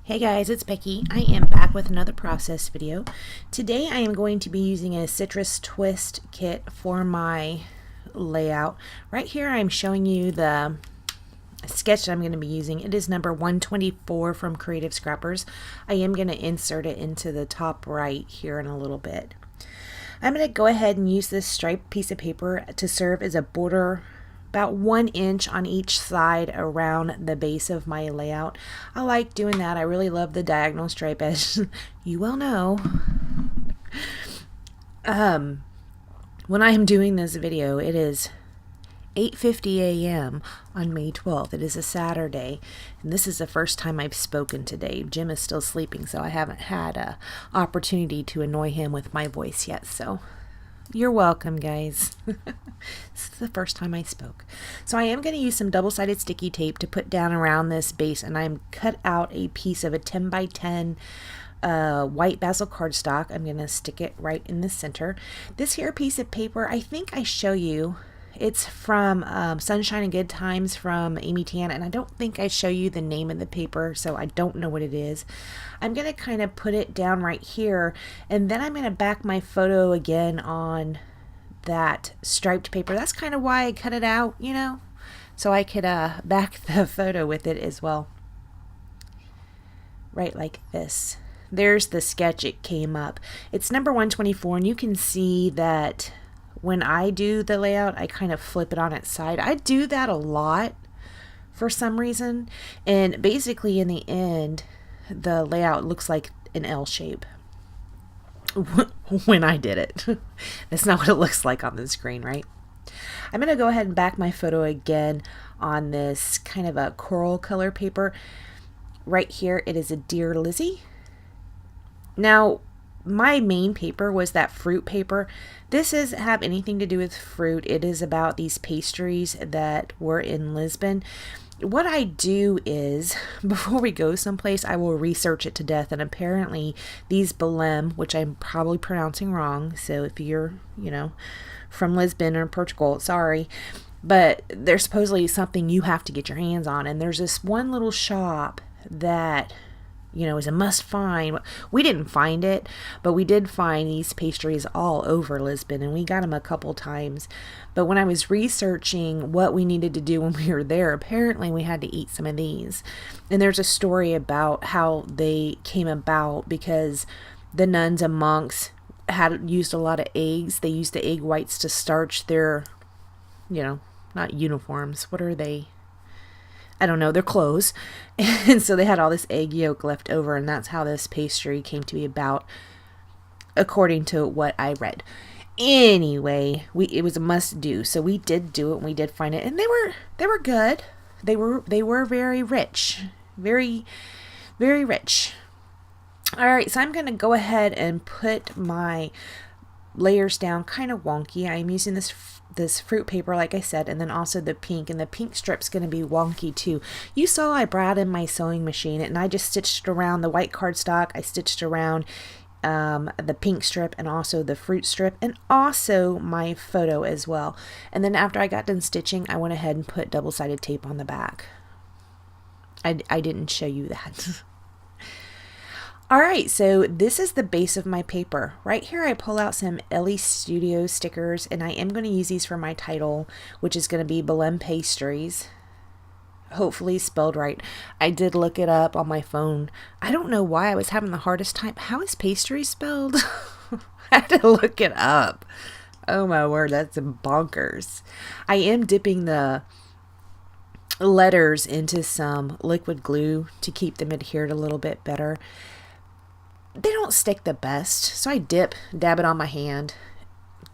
Hey guys, it's Becky. I am back with another process video. Today I am going to be using a citrus twist kit for my layout. Right here I'm showing you the sketch that I'm going to be using. It is number 124 from Creative Scrappers. I am going to insert it into the top right here in a little bit. I'm going to go ahead and use this striped piece of paper to serve as a border about 1 inch on each side around the base of my layout. I like doing that. I really love the diagonal stripe, as you well know. When I am doing this video, it is 8:50 a.m. on May 12th. It is a Saturday, and this is the first time I've spoken today. Jim is still sleeping, so I haven't had an opportunity to annoy him with my voice yet, so you're welcome, guys. This is the first time I spoke. So I am going to use some double-sided sticky tape to put down around this base, and I'm cut out a piece of a 10 by 10 white basil cardstock. I'm going to stick it right in the center. This here piece of paper, I think I show you, it's from Sunshine and Good Times from Amy Tan, and I don't think I show you the name of the paper, so I don't know what it is. I'm going to kind of put it down right here, and then I'm going to back my photo again on that striped paper. That's kind of why I cut it out, you know, so I could back the photo with it as well. Right like this. There's the sketch it came up. It's number 124, and you can see that when I do the layout, I kind of flip it on its side. I do that a lot for some reason, and basically in the end, the layout looks like an L shape when I did it. That's not what it looks like on the screen, right? I'm going to go ahead and back my photo again on this kind of a coral color paper. Right here, it is a Dear Lizzie. Now, my main paper was that fruit paper. This doesn't have anything to do with fruit. It is about these pastries that were in Lisbon. What I do is, before we go someplace, I will research it to death, and apparently these Belem, which I'm probably pronouncing wrong, so if you're, you know, from Lisbon or Portugal, sorry, but they're supposedly something you have to get your hands on, and there's this one little shop that, you know, is a must find. We didn't find it, but we did find these pastries all over Lisbon, and we got them a couple times. But when I was researching what we needed to do when we were there, apparently we had to eat some of these. And there's a story about how they came about because the nuns and monks had used a lot of eggs. They used the egg whites to starch their, you know, not uniforms. What are they? I don't know, their clothes. And so they had all this egg yolk left over, and that's how this pastry came to be about, according to what I read. Anyway, it was a must do, so we did do it, and we did find it, and they were good. They were very rich, very, very rich. All right, so I'm going to go ahead and put my layers down kind of wonky. I'm using this fruit paper, like I said, and then also the pink, and the pink strip's going to be wonky too. You saw I brought in my sewing machine, and I just stitched around the white cardstock. I stitched around the pink strip and also the fruit strip, and also my photo as well. And then after I got done stitching, I went ahead and put double-sided tape on the back. I didn't show you that. Alright, so this is the base of my paper. Right here I pull out some Ellie Studio stickers, and I am going to use these for my title, which is going to be Belem Pastries. Hopefully spelled right. I did look it up on my phone. I don't know why I was having the hardest time. How is pastry spelled? I had to look it up. Oh my word, that's bonkers. I am dipping the letters into some liquid glue to keep them adhered a little bit better. They don't stick the best, so I dab it on my hand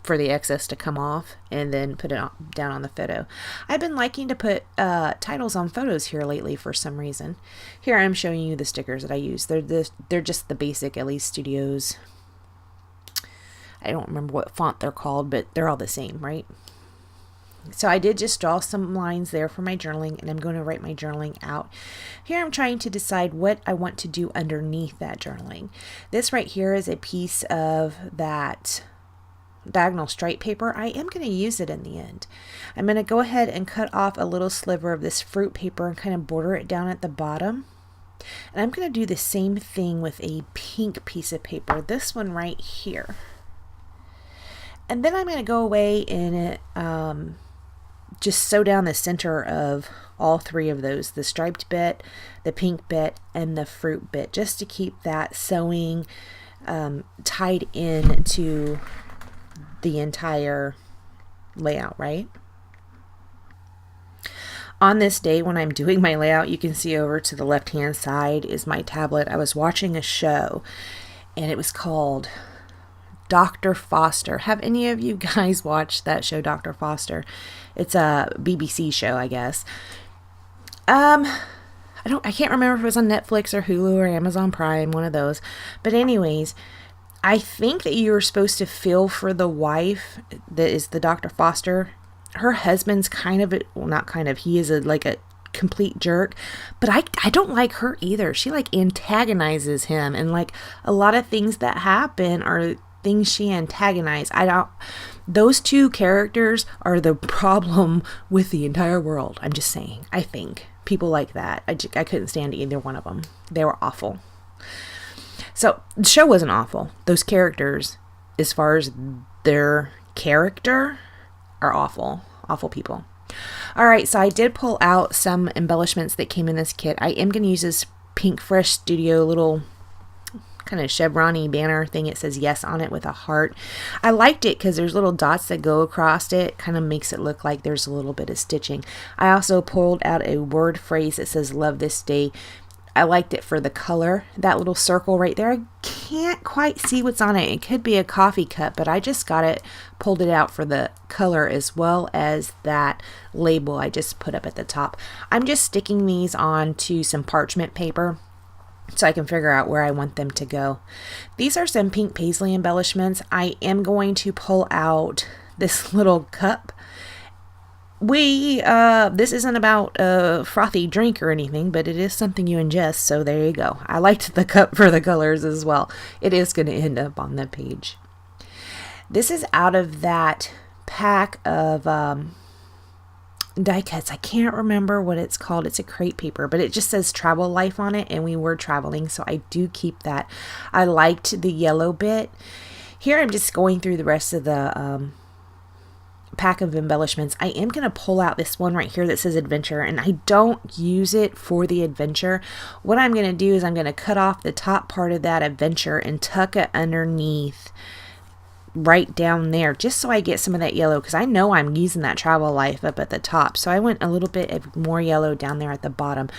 for the excess to come off, and then put it down on the photo. I've been liking to put titles on photos here lately for some reason. Here I'm showing you the stickers that I use. They're just the basic Ellie Studios. I don't remember what font they're called, but they're all the same, right? So I did just draw some lines there for my journaling, and I'm going to write my journaling out. Here I'm trying to decide what I want to do underneath that journaling. This right here is a piece of that diagonal stripe paper. I am going to use it in the end. I'm going to go ahead and cut off a little sliver of this fruit paper and kind of border it down at the bottom. And I'm going to do the same thing with a pink piece of paper, this one right here. And then I'm going to go away and just sew down the center of all three of those, the striped bit, the pink bit, and the fruit bit, just to keep that sewing tied in to the entire layout, right? On this day when I'm doing my layout, you can see over to the left hand side is my tablet. I was watching a show and it was called Dr. Foster. Have any of you guys watched that show, Dr. Foster? It's a BBC show, I guess. I can't remember if it was on Netflix or Hulu or Amazon Prime, one of those. But anyways, I think that you were supposed to feel for the wife that is the Dr. Foster. Her husband's he is like a complete jerk, but I don't like her either. She like antagonizes him, and like a lot of things that happen are things she antagonized. Those two characters are the problem with the entire world. I'm just saying. I think people like that. I couldn't stand either one of them. They were awful. So the show wasn't awful. Those characters, as far as their character, are awful people. All right, so I did pull out some embellishments that came in this kit. I am going to use this Pink Fresh Studio little kind of chevron-y banner thing. It says yes on it with a heart. I liked it because there's little dots that go across it. Kind of makes it look like there's a little bit of stitching. I also pulled out a word phrase that says love this day. I liked it for the color. That little circle right there, I can't quite see what's on it. It could be a coffee cup, but I just pulled it out for the color, as well as that label I just put up at the top. I'm just sticking these on to some parchment paper so I can figure out where I want them to go. These are some pink paisley embellishments. I am going to pull out this little cup. This isn't about a frothy drink or anything, but it is something you ingest, so there you go. I liked the cup for the colors as well. It is going to end up on the page. This is out of that pack of die cuts. I can't remember what it's called. It's a crepe paper, but it just says travel life on it, and we were traveling, so I do keep that. I liked the yellow bit. Here I'm just going through the rest of the pack of embellishments. I am going to pull out this one right here that says adventure, and I don't use it for the adventure. What I'm going to do is I'm going to cut off the top part of that adventure and tuck it underneath right down there, just so I get some of that yellow, because I know I'm using that travel life up at the top, so I went a little bit of more yellow down there at the bottom.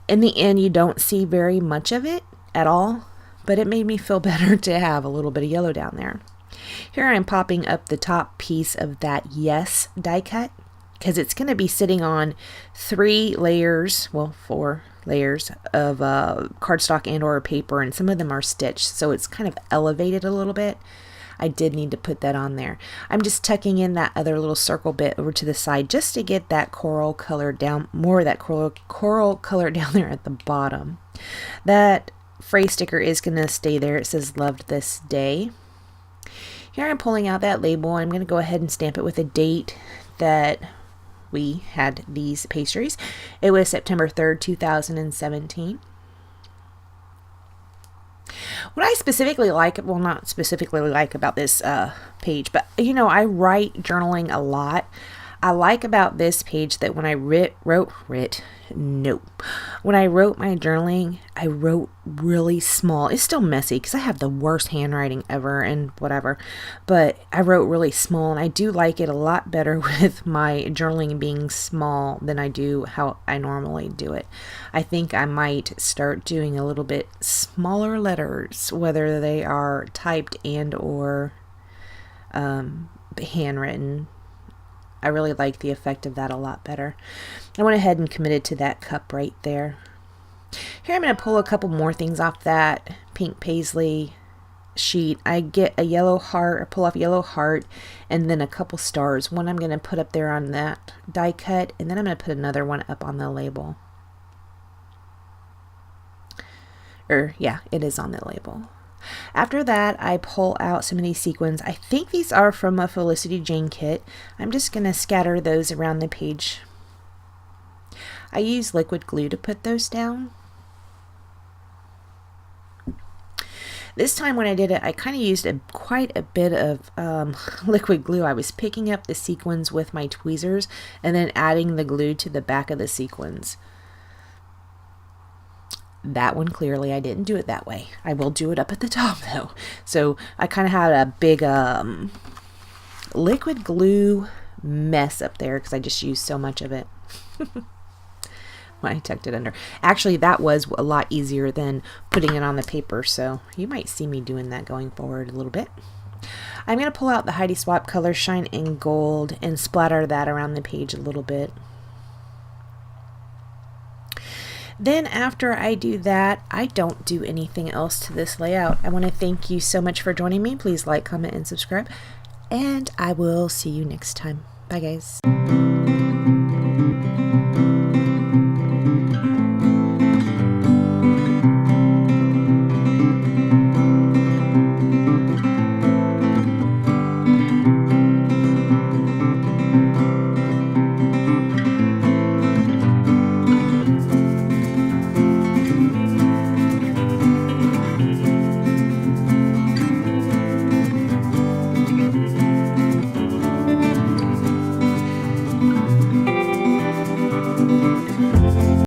In the end, you don't see very much of it at all, but it made me feel better to have a little bit of yellow down there. Here I'm popping up the top piece of that yes die cut, because it's going to be sitting on 4 layers of cardstock and or paper, and some of them are stitched, so it's kind of elevated a little bit. I did need to put that on there. I'm just tucking in that other little circle bit over to the side just to get that coral color down, more of that coral color down there at the bottom. That phrase sticker is going to stay there. It says loved this day. Here I'm pulling out that label. I'm going to go ahead and stamp it with a date that we had these pastries. It was September 3rd, 2017. What I specifically like, well, not specifically like about this page, but I write journaling a lot. I like about this page that when I wrote my journaling, I wrote really small. It's still messy because I have the worst handwriting ever and whatever, but I wrote really small, and I do like it a lot better with my journaling being small than I do how I normally do it. I think I might start doing a little bit smaller letters, whether they are typed and or handwritten. I really like the effect of that a lot better. I went ahead and committed to that cup right there. Here I'm going to pull a couple more things off that pink paisley sheet. I get a yellow heart, or pull off a yellow heart, and then a couple stars. One I'm going to put up there on that die cut, and then I'm going to put another one up on the label. It is on the label. After that, I pull out some of these sequins. I think these are from a Felicity Jane kit. I'm just going to scatter those around the page. I use liquid glue to put those down. This time when I did it, I kind of used quite a bit of liquid glue. I was picking up the sequins with my tweezers and then adding the glue to the back of the sequins. That one, clearly I didn't do it that way. I will do it up at the top though. So I kind of had a big liquid glue mess up there because I just used so much of it. When I tucked it under. Actually, that was a lot easier than putting it on the paper, so you might see me doing that going forward a little bit. I'm going to pull out the Heidi Swapp Color Shine in Gold and splatter that around the page a little bit. Then after I do that, I don't do anything else to this layout. I want to thank you so much for joining me. Please like, comment, and subscribe. And I will see you next time. Bye, guys.